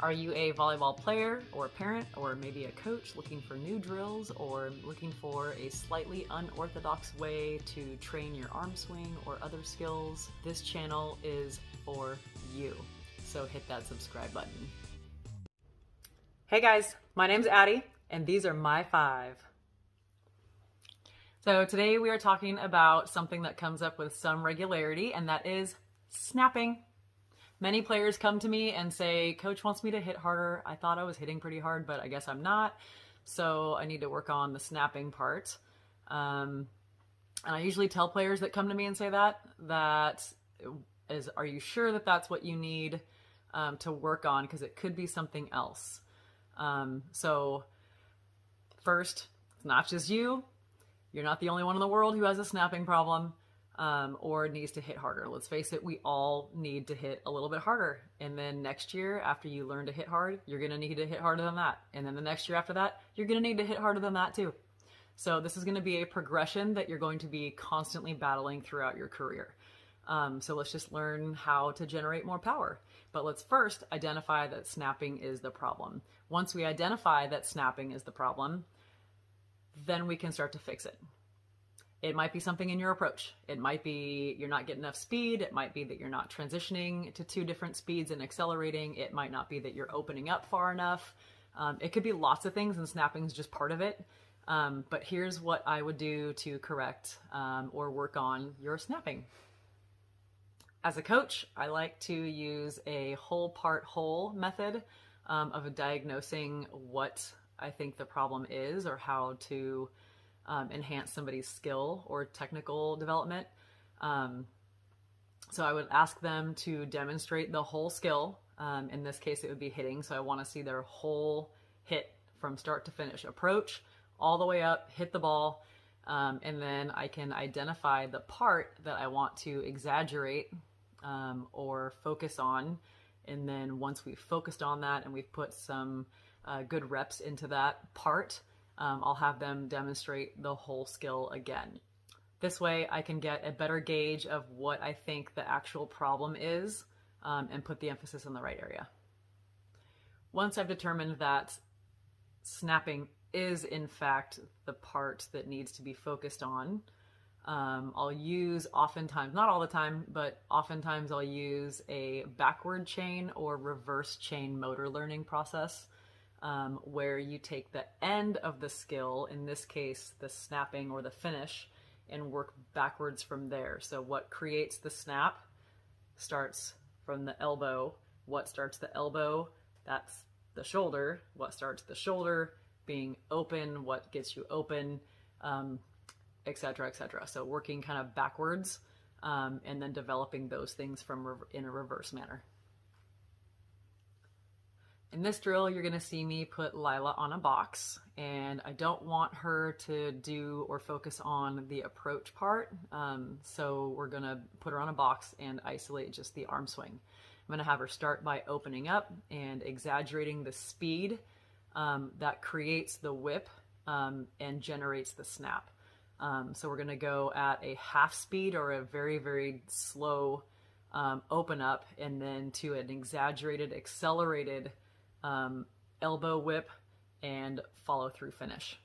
Are you a volleyball player or a parent or maybe a coach looking for new drills or looking for a slightly unorthodox way to train your arm swing or other skills? This channel is for you. So hit that subscribe button. Hey guys, my name's Addie and these are my 5. So today we are talking about something that comes up with some regularity, and that is snapping. Many players come to me and say, Coach wants me to hit harder. I thought I was hitting pretty hard, but I guess I'm not. So I need to work on the snapping part. And I usually tell players that come to me and say that are you sure that that's what you need to work on? Because it could be something else. So first, it's not just you. You're not the only one in the world who has a snapping problem. Or needs to hit harder. Let's face it, we all need to hit a little bit harder. And then next year, after you learn to hit hard, you're going to need to hit harder than that. And then the next year after that, you're going to need to hit harder than that too. So this is going to be a progression that you're going to be constantly battling throughout your career. So let's just learn how to generate more power. But let's first identify that snapping is the problem. Once we identify that snapping is the problem, then we can start to fix it. It might be something in your approach. It might be you're not getting enough speed. It might be that you're not transitioning to 2 different speeds and accelerating. It might not be that you're opening up far enough. It could be lots of things, and snapping is just part of it. But here's what I would do to correct or work on your snapping. As a coach, I like to use a whole part whole method of diagnosing what I think the problem is or how to enhance somebody's skill or technical development. So I would ask them to demonstrate the whole skill. In this case, it would be hitting. So I want to see their whole hit from start to finish. Approach all the way up, hit the ball, and then I can identify the part that I want to exaggerate or focus on. And then once we've focused on that and we've put some good reps into that part, I'll have them demonstrate the whole skill again. This way I can get a better gauge of what I think the actual problem is and put the emphasis in the right area. Once I've determined that snapping is in fact the part that needs to be focused on, I'll use oftentimes, not all the time, but oftentimes I'll use a backward chain or reverse chain motor learning process. Where you take the end of the skill, in this case, the snapping or the finish, and work backwards from there. So what creates the snap starts from the elbow. What starts the elbow? That's the shoulder. What starts the shoulder? Being open. What gets you open? Etc., etc. So working kind of backwards and then developing those things in a reverse manner. In this drill, you're going to see me put Lila on a box, and I don't want her to do or focus on the approach part. So we're going to put her on a box and isolate just the arm swing. I'm going to have her start by opening up and exaggerating the speed that creates the whip and generates the snap. So we're going to go at a half speed or a very, very slow open up, and then to an exaggerated, accelerated elbow whip and follow through finish.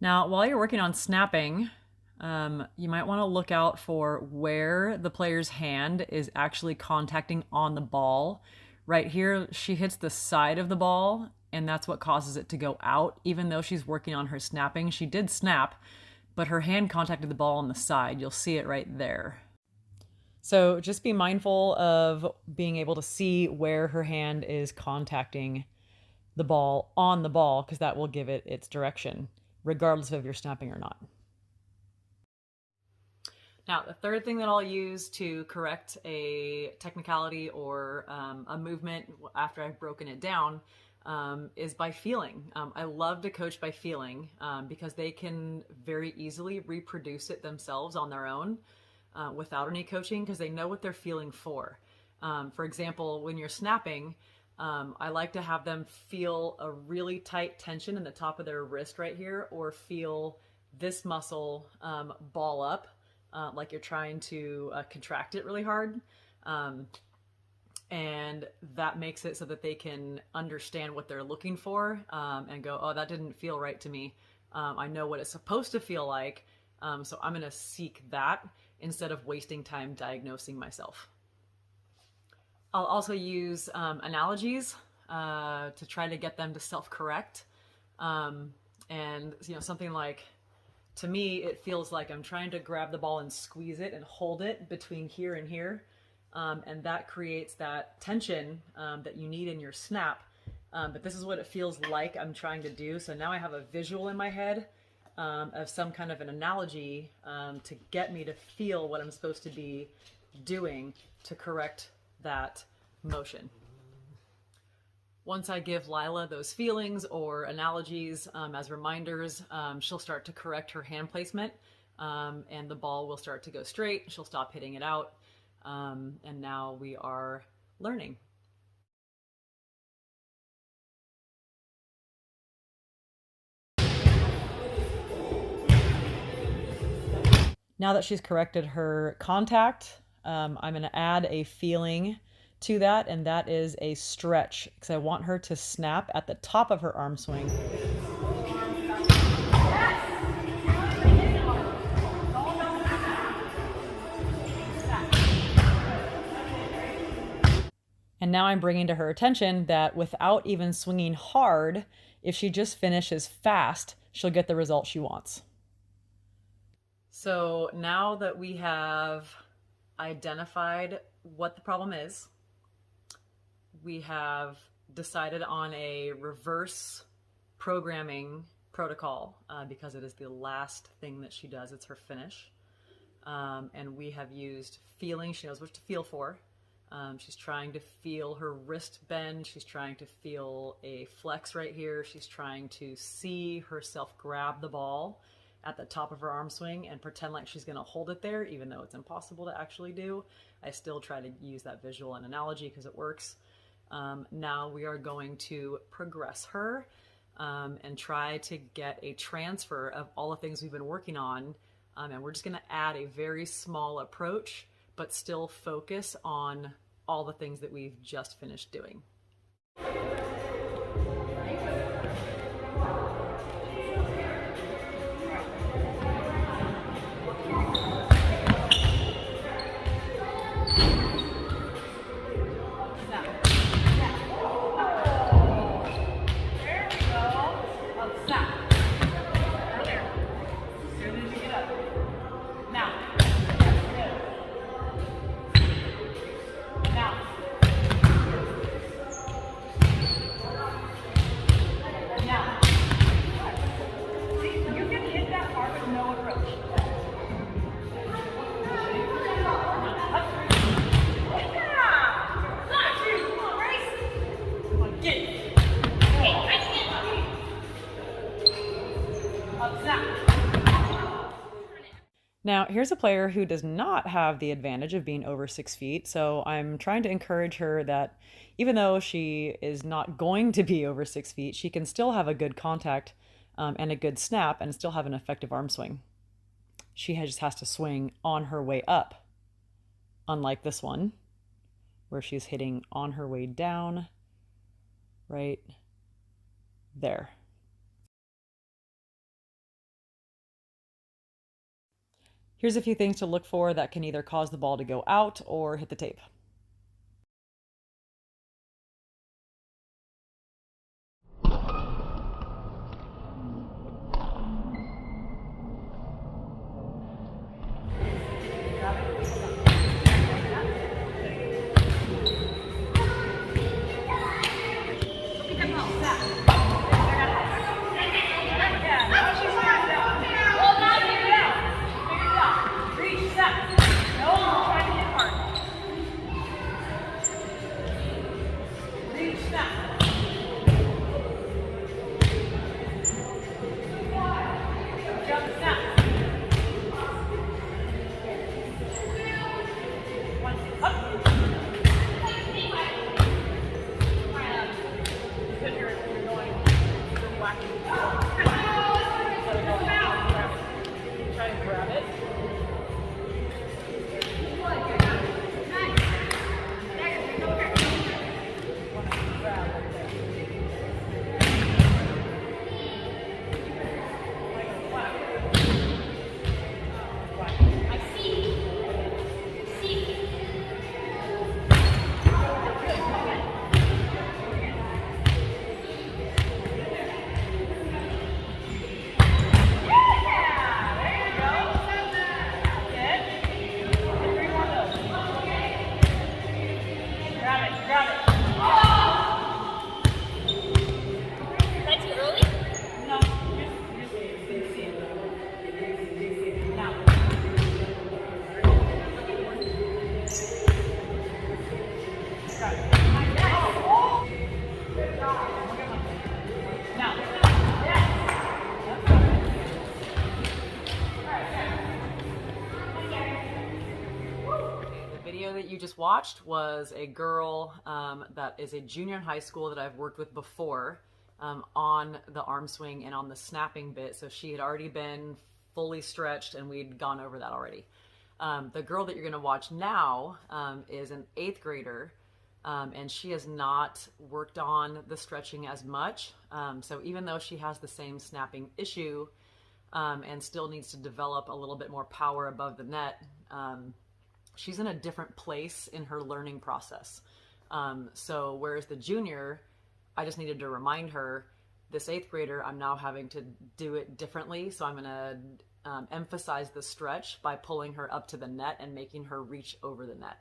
Now, while you're working on snapping, you might want to look out for where the player's hand is actually contacting on the ball. Right here, she hits the side of the ball, and that's what causes it to go out. Even though she's working on her snapping, she did snap, but her hand contacted the ball on the side. You'll see it right there. So just be mindful of being able to see where her hand is contacting the ball on the ball, because that will give it its direction, regardless of if you're snapping or not. Now, the third thing that I'll use to correct a technicality or a movement after I've broken it down is by feeling. I love to coach by feeling because they can very easily reproduce it themselves on their own without any coaching, because they know what they're feeling for. For example, when you're snapping, I like to have them feel a really tight tension in the top of their wrist right here, or feel this muscle ball up like you're trying to contract it really hard. And that makes it so that they can understand what they're looking for and go, oh, that didn't feel right to me. I know what it's supposed to feel like, so I'm going to seek that instead of wasting time diagnosing myself. I'll also use analogies to try to get them to self-correct. And something like, to me, it feels like I'm trying to grab the ball and squeeze it and hold it between here and here. And that creates that tension that you need in your snap. But this is what it feels like I'm trying to do. So now I have a visual in my head of some kind of an analogy to get me to feel what I'm supposed to be doing to correct that motion. Once I give Lila those feelings or analogies as reminders, she'll start to correct her hand placement and the ball will start to go straight. She'll stop hitting it out. And now we are learning. Now that she's corrected her contact, I'm going to add a feeling to that, and that is a stretch, because I want her to snap at the top of her arm swing. And now I'm bringing to her attention that without even swinging hard, if she just finishes fast, she'll get the result she wants. So now that we have identified what the problem is, we have decided on a reverse programming protocol because it is the last thing that she does. It's her finish. And we have used feeling. She knows what to feel for. She's trying to feel her wrist bend. She's trying to feel a flex right here. She's trying to see herself grab the ball at the top of her arm swing and pretend like she's going to hold it there, even though it's impossible to actually do. I still try to use that visual and analogy because it works. Now we are going to progress her and try to get a transfer of all the things we've been working on. And we're just going to add a very small approach, but still focus on all the things that we've just finished doing. Now, here's a player who does not have the advantage of being over 6 feet, so I'm trying to encourage her that even though she is not going to be over 6 feet, she can still have a good contact and a good snap and still have an effective arm swing. She just has to swing on her way up, unlike this one, where she's hitting on her way down right there. Here's a few things to look for that can either cause the ball to go out or hit the tape. That you just watched was a girl that is a junior in high school that I've worked with before on the arm swing and on the snapping bit. So she had already been fully stretched and we'd gone over that already. The girl that you're going to watch now is an 8th grader and she has not worked on the stretching as much. So even though she has the same snapping issue and still needs to develop a little bit more power above the net, she's in a different place in her learning process. So whereas the junior, I just needed to remind her, this 8th grader, I'm now having to do it differently. So I'm gonna emphasize the stretch by pulling her up to the net and making her reach over the net.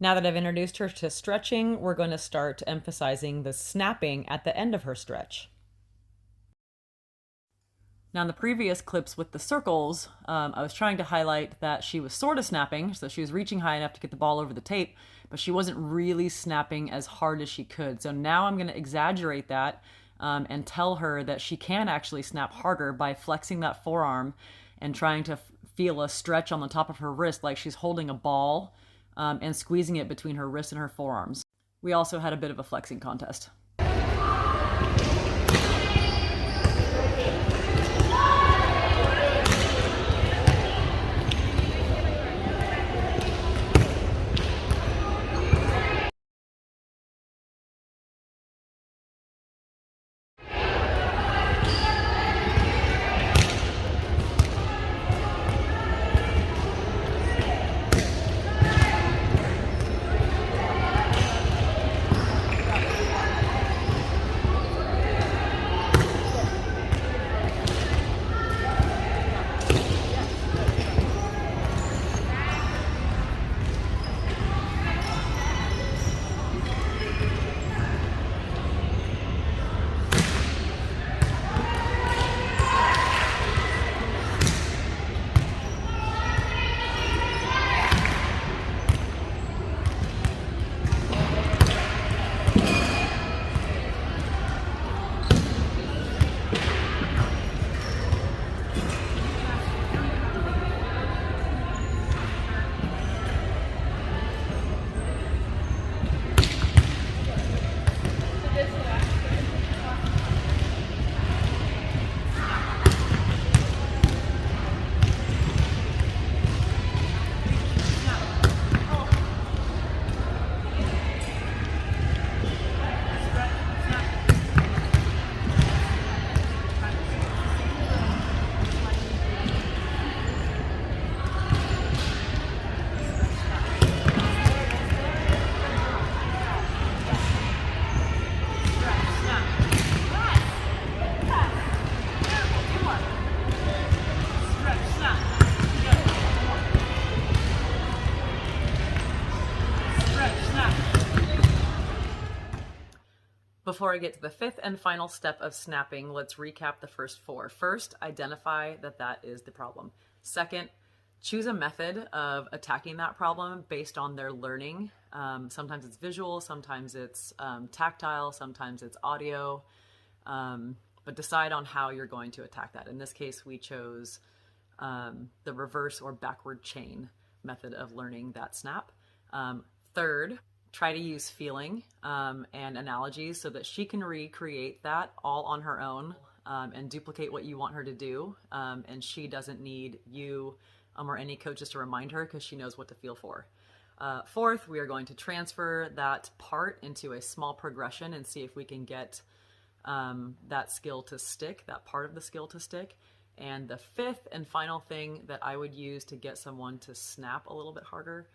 Now that I've introduced her to stretching, we're going to start emphasizing the snapping at the end of her stretch. Now in the previous clips with the circles, I was trying to highlight that she was sort of snapping, so she was reaching high enough to get the ball over the tape, but she wasn't really snapping as hard as she could. So now I'm going to exaggerate that and tell her that she can actually snap harder by flexing that forearm and trying to feel a stretch on the top of her wrist like she's holding a ball and squeezing it between her wrist and her forearms. We also had a bit of a flexing contest. Before I get to the fifth and final step of snapping, let's recap the first four. First, identify that that is the problem. Second, choose a method of attacking that problem based on their learning. Sometimes it's visual, sometimes it's tactile, sometimes it's audio, but decide on how you're going to attack that. In this case, we chose the reverse or backward chain method of learning that snap. Third, try to use feeling and analogies so that she can recreate that all on her own and duplicate what you want her to do. And she doesn't need you or any coaches to remind her because she knows what to feel for. Fourth, we are going to transfer that part into a small progression and see if we can get that skill to stick, that part of the skill to stick. And the fifth and final thing that I would use to get someone to snap a little bit harder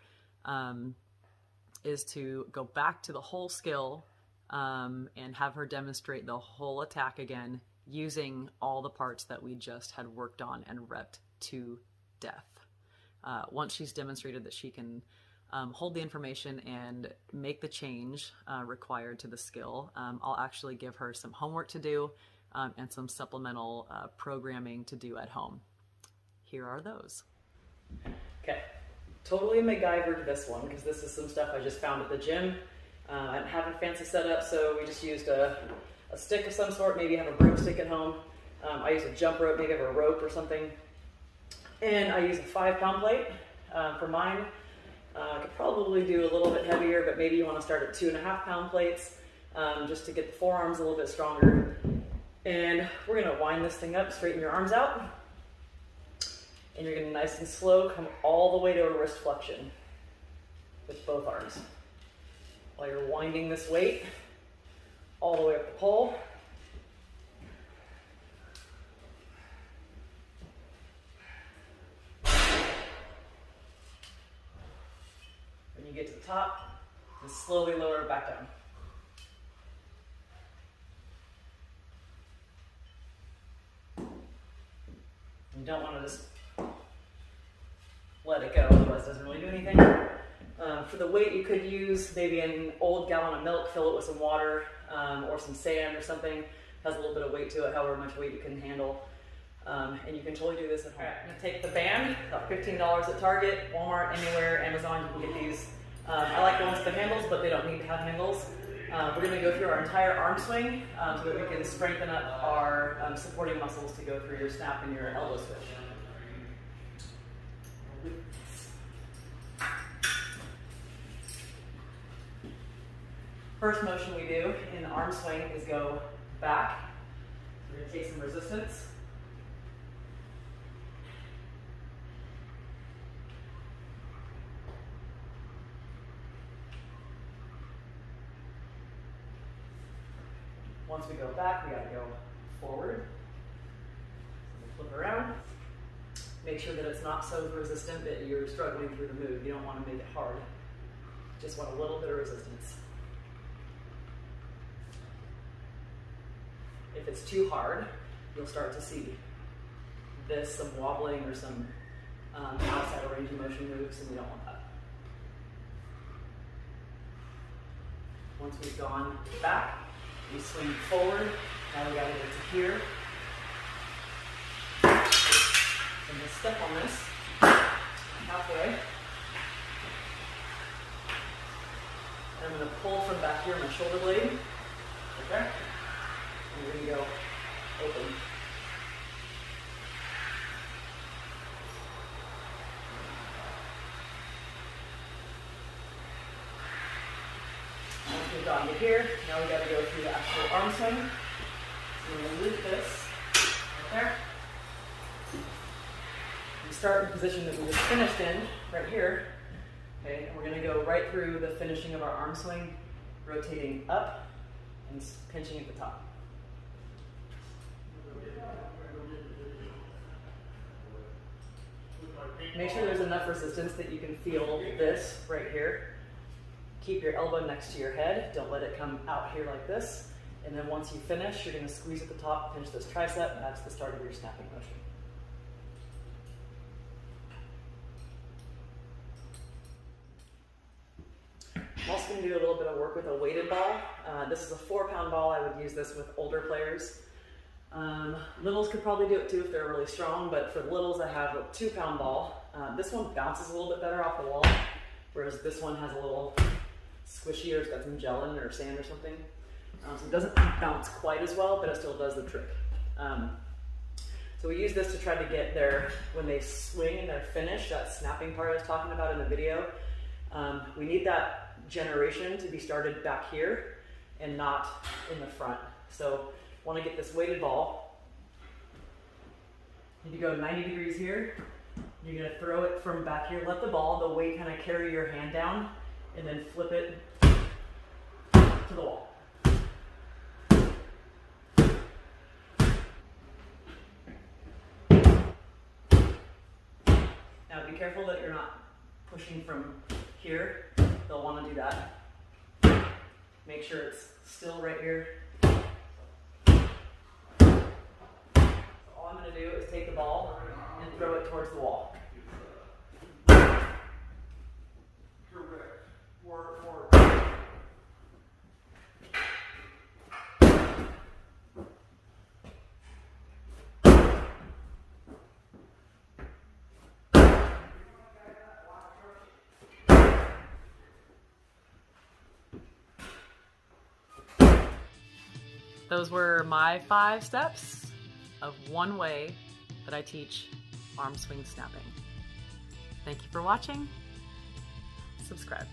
is to go back to the whole skill and have her demonstrate the whole attack again using all the parts that we just had worked on and repped to death. Once she's demonstrated that she can hold the information and make the change required to the skill, I'll actually give her some homework to do and some supplemental programming to do at home. Here are those. Okay, totally MacGyvered this one because this is some stuff I just found at the gym. I didn't have a fancy setup, so we just used a stick of some sort. Maybe have a broomstick at home. I use a jump rope, maybe have a rope or something. And I use a 5-pound plate for mine. I could probably do a little bit heavier, but maybe you want to start at 2.5-pound plates just to get the forearms a little bit stronger. And we're going to wind this thing up, straighten your arms out. And you're going to nice and slow come all the way to a wrist flexion with both arms. While you're winding this weight all the way up the pole. When you get to the top, just slowly lower it back down. You don't want to just let it go, otherwise it doesn't really do anything. For the weight, you could use maybe an old gallon of milk, fill it with some water or some sand or something. Has a little bit of weight to it, however much weight you can handle. And you can totally do this at home. All right, I'm going to take the band, about $15 at Target, Walmart, anywhere, Amazon, you can get these. I like the ones with the handles, but they don't need to have handles. We're going to go through our entire arm swing so that we can strengthen up our supporting muscles to go through your snap and your elbow switch. First motion we do in the arm swing is go back. We're going to take some resistance. Once we go back, we got to go forward. So flip around. Make sure that it's not so resistant that you're struggling through the move. You don't want to make it hard. Just want a little bit of resistance. If it's too hard, you'll start to see some wobbling or some outside of range of motion moves, and we don't want that. Once we've gone back, we swing forward. Now we got to get to here. I'm going to step on this halfway. And I'm going to pull from back here my shoulder blade. Okay? And we're going to go open. Once we've gotten to here, now we've got to go through the actual arm swing. So we're going to loop this right there. We start in the position that we just finished in, right here. Okay, and we're going to go right through the finishing of our arm swing, rotating up and pinching at the top. Make sure there's enough resistance that you can feel this right here. Keep your elbow next to your head. Don't let it come out here like this. And then once you finish, you're going to squeeze at the top, pinch this tricep, and that's the start of your snapping motion. I'm also going to do a little bit of work work with a weighted ball. This is a 4-pound ball. I would use this with older players. Littles could probably do it too if they're really strong, but for littles I have a 2-pound ball. This one bounces a little bit better off the wall, whereas this one has a little squishy, or it's got some gel in it or sand or something. So it doesn't bounce quite as well, but it still does the trick. So we use this to try to get their, when they swing and they're finished, that snapping part I was talking about in the video, we need that generation to be started back here and not in the front. So want to get this weighted ball. You go 90 degrees here. You're going to throw it from back here. Let the ball, the weight kind of carry your hand down, and then flip it to the wall. Now be careful that you're not pushing from here. They'll want to do that. Make sure it's still right here. All I'm going to do is take the ball and throw it towards the wall. Those were my 5 steps of one way that I teach arm swing snapping. Thank you for watching. Subscribe.